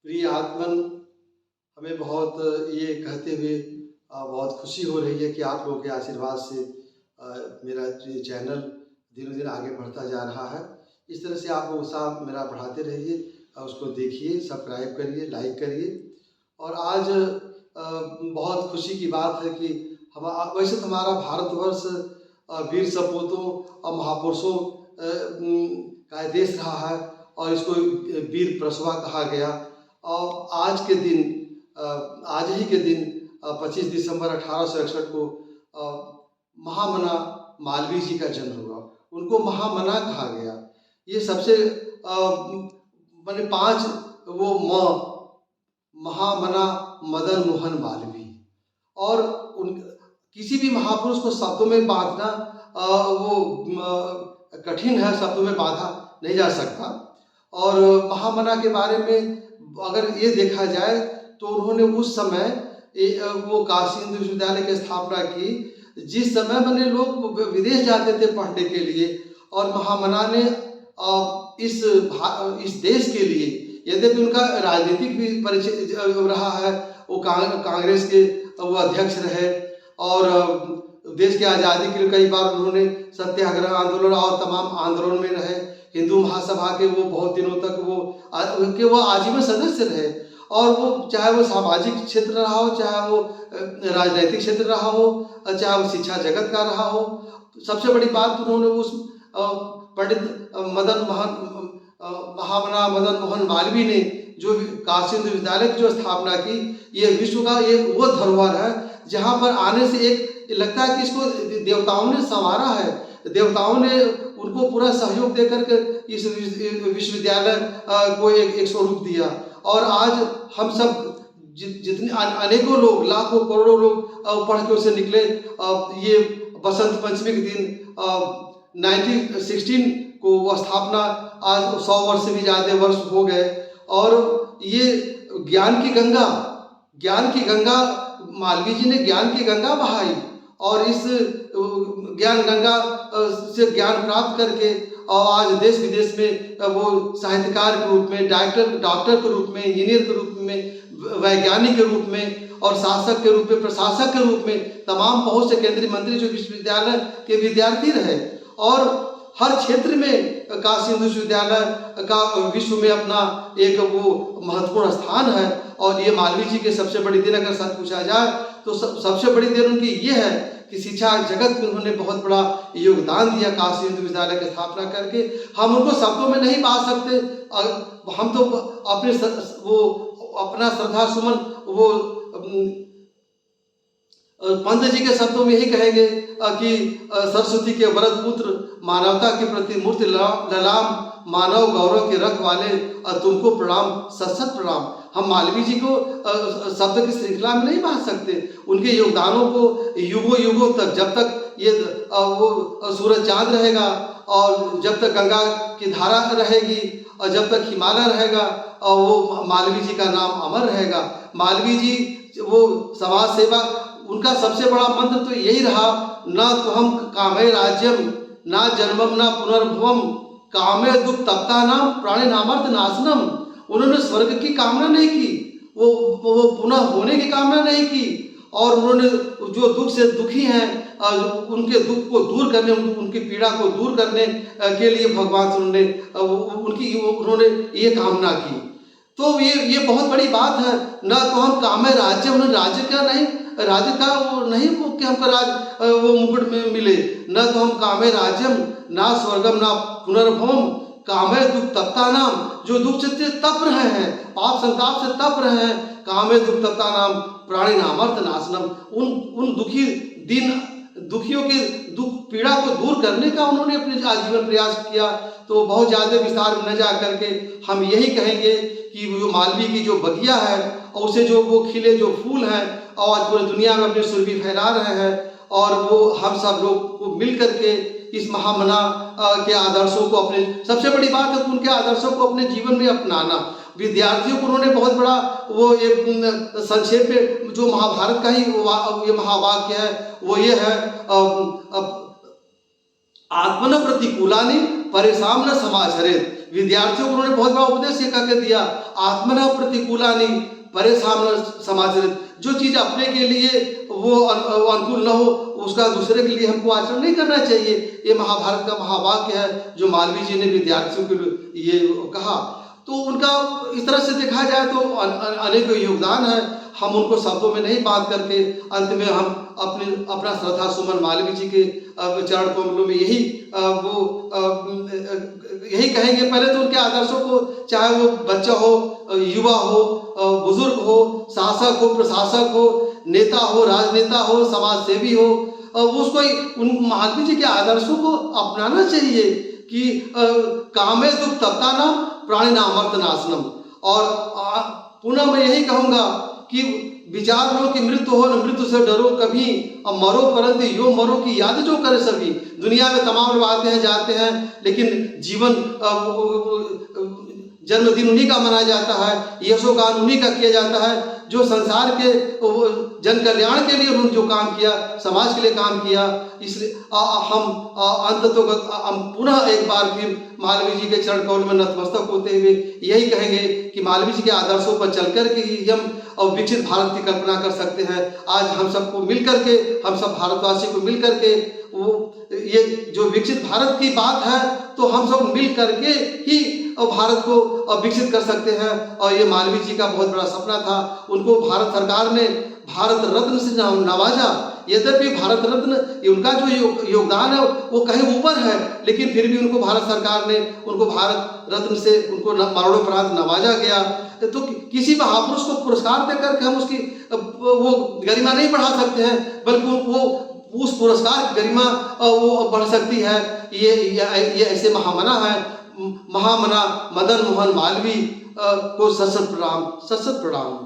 प्रिय आत्मन, हमें बहुत ये कहते हुए बहुत खुशी हो रही है कि आप लोगों के आशीर्वाद से मेरा ये चैनल दिनों-दिन आगे बढ़ता जा रहा है। इस तरह से आप उत्साह मेरा बढ़ाते रहिए, उसको देखिए, सब्सक्राइब करिए, लाइक करिए। और आज बहुत खुशी की बात है कि वैसे तो हमारा भारतवर्ष वीर सपूतों और महापुरुषों का देश रहा है और इसको वीर प्रसवा कहा गया। और आज ही के दिन 25 दिसंबर 1861 को महामना मालवीय जी का जन्म हुआ। उनको महामना कहा गया। ये सबसे माने 5 वो महामना मदन मोहन मालवीय। और उन किसी भी महापुरुष को शब्दों में बांधना कठिन है, शब्दों में बांधा नहीं जा सकता। और महामना के बारे में अगर ये देखा जाए तो उन्होंने उस समय वो काशी हिंदू विश्वविद्यालय की स्थापना की, जिस समय मैंने लोग विदेश जाते थे पढ़ने के लिए। और महामना ने इस देश के लिए, यद्यपि उनका राजनीतिक भी परिचय रहा है, वो कांग्रेस के वो अध्यक्ष रहे और देश की आज़ादी के लिए कई बार उन्होंने सत्याग्रह आंदोलन और तमाम आंदोलन में रहे। हिंदू महासभा के वो बहुत दिनों तक वो आजीवन सदस्य रहे। और वो चाहे वो सामाजिक क्षेत्र रहा हो, चाहे वो राजनीतिक क्षेत्र रहा हो, चाहे वो शिक्षा जगत का रहा हो। सबसे बड़ी बात उन्होंने उस पंडित महामना मदन मोहन मालवीय ने जो काशी हिंदू विश्वविद्यालय की जो स्थापना की, ये विश्व का एक वो धरोहर है जहाँ पर आने से एक लगता है कि इसको देवताओं ने संवारा है। देवताओं ने उनको पूरा सहयोग देकर के इस विश्वविद्यालय को एक स्वरूप दिया। और आज हम सब जितने अनेकों लोग, लाखों करोड़ों लोग पढ़ के उसे निकले। ये बसंत पंचमी के दिन 1916 को वो स्थापना, आज 100 वर्ष से भी ज़्यादा वर्ष हो गए। और ये ज्ञान की गंगा मालवीय जी ने ज्ञान की गंगा बहाई। और इस ज्ञान गंगा से ज्ञान प्राप्त करके और आज देश विदेश में वो साहित्यकार के रूप में, डॉक्टर के रूप में, इंजीनियर के रूप में, वैज्ञानिक के रूप में और शासक के रूप में, प्रशासक के रूप में, तमाम बहुत से केंद्रीय मंत्री जो विश्वविद्यालय के विद्यार्थी रहे। और हर क्षेत्र में काशी हिंदू विश्वविद्यालय का विश्व में अपना एक वो महत्वपूर्ण स्थान है। और ये मालवीय जी के सबसे बड़ी देन अगर सच पूछा जाए तो सबसे बड़ी देन उनकी ये है कि शिक्षा जगत में उन्होंने बहुत बड़ा योगदान दिया काशी हिंदू विश्वविद्यालय की स्थापना करके। हम उनको शब्दों में नहीं पा सकते। हम तो अपना श्रद्धा सुमन वो पंत जी के शब्दों में यही कहेंगे कि सरस्वती के वरद पुत्र, मानवता के प्रति मूर्ति ललाम, मानव गौरव के रख वाले, तुमको प्रणाम, सत सत प्रणाम। हम मालवीय जी को शब्द की श्रृंखला में नहीं बांध सकते। उनके योगदानों को युगों युगों तक, जब तक ये वो सूरज चांद रहेगा और जब तक गंगा की धारा रहेगी और जब तक हिमालय रहेगा, और वो मालवीय जी का नाम अमर रहेगा। मालवीय जी वो समाज सेवा, उनका सबसे बड़ा मंत्र तो यही रहा, न तो हम कामे राज्यम ना जन्मम ना पुनर्भवम कामे दुख तप्ता नाम प्राणी नामर्थ नाशनम। उन्होंने स्वर्ग की कामना नहीं की, वो पुनः होने की कामना नहीं की। और उन्होंने जो दुख से दुखी हैं उनके दुख को दूर करने, उनकी पीड़ा को दूर करने के लिए भगवान से उन्होंने ये कामना की। तो ये बहुत बड़ी बात है। न तो हम कामे राज्य, उन्हें राज्य का नहीं, राज्य का वो नहीं कि हमको राज वो मुकुट में मिले। न तो हम कामे राज्यम ना स्वर्गम ना पुनर्भवम कामे दुख तप्ता नाम, जो दुख से तप रहे हैं, पाप संताप से तप रहे हैं, कामे दुख तप्ता नाम प्राणी नामर्थ नाशनम। उन दुखियों के दुख पीड़ा को दूर करने का उन्होंने अपने आजीवन प्रयास किया। तो बहुत ज़्यादा विस्तार में न जा करके हम यही कहेंगे कि वो मालवीय की जो बगिया है और उसे जो वो खिले जो फूल हैं और आज पूरी दुनिया में अपनी सुरभि फैला रहे हैं। और वो हम सब लोग को मिल करके इस महामना के आदर्शों को अपने, सबसे बड़ी बात है उनके आदर्शों को अपने जीवन में अपनाना। विद्यार्थियों को उन्होंने बहुत बड़ा वो एक संक्षेप में जो महाभारत का ही ये महावाक्य है, वो ये है, आत्मन प्रतिकूलानि परेशान न समाचरेत। विद्यार्थियों को उन्होंने बहुत बड़ा उपदेश ये करके दिया, आत्मना प्रतिकूलानि परेशान समाचरित। जो चीज़ अपने के लिए वो अनुकूल न हो, उसका दूसरे के लिए हमको आचरण नहीं करना चाहिए। ये महाभारत का महावाक्य है जो मालवीय जी ने विद्यार्थियों के लिए ये कहा। तो उनका इस तरह से देखा जाए तो अनेक योगदान है। हम उनको शब्दों में नहीं बात करके अंत में हम अपना श्रद्धा सुमन मालवीय जी के चरण कमलों में यही कहेंगे। पहले तो उनके आदर्शों को, चाहे वो बच्चा हो, युवा हो, बुजुर्ग हो, शासक हो, प्रशासक हो, नेता हो, राजनेता हो, समाज सेवी हो, उसको उन मालवीय जी के आदर्शों को अपनाना चाहिए कि कामे दुख तप्ता नाम प्राणी नामर्थ नाशनम। और पुनः मैं यही कहूँगा कि विचार लो कि मृत्यु हो, न मृत्यु से डरो कभी, अब मरो परंतु यो मरो की याद जो करे सभी। दुनिया में तमाम लोग आते हैं जाते हैं, लेकिन जीवन जन्मदिन उन्हीं का मनाया जाता है, यशोगान उन्हीं का किया जाता है जो संसार के जन कल्याण के लिए उन्होंने जो काम किया, समाज के लिए काम किया। इसलिए हम अंततोगत हम पुनः एक बार फिर मालवीय जी के चरण कमल में नतमस्तक होते हुए यही कहेंगे कि मालवीय जी के आदर्शों पर चलकर के ही हम विकसित भारत की कल्पना कर सकते हैं। आज हम सबको मिल करके, हम सब भारतवासी को मिल करके वो ये जो विकसित भारत की बात है, तो हम सब मिल करके ही भारत को विकसित कर सकते हैं। और ये मालवीय जी का बहुत बड़ा सपना था। उनको भारत सरकार ने भारत रत्न से नवाजा। यद्यपि भारत रत्न उनका जो योगदान है वो कहीं ऊपर है, लेकिन फिर भी उनको भारत सरकार ने उनको भारत रत्न से उनको मरणोपरांत नवाजा गया। तो किसी महापुरुष को पुरस्कार देकर के हम उसकी वो गरिमा नहीं बढ़ा सकते हैं, बल्कि वो उस पुरस्कार की गरिमा वो बढ़ सकती है। ये ऐसे महामना है, महामना मदन मोहन मालवीय को सत सत प्रणाम, सत सत प्रणाम।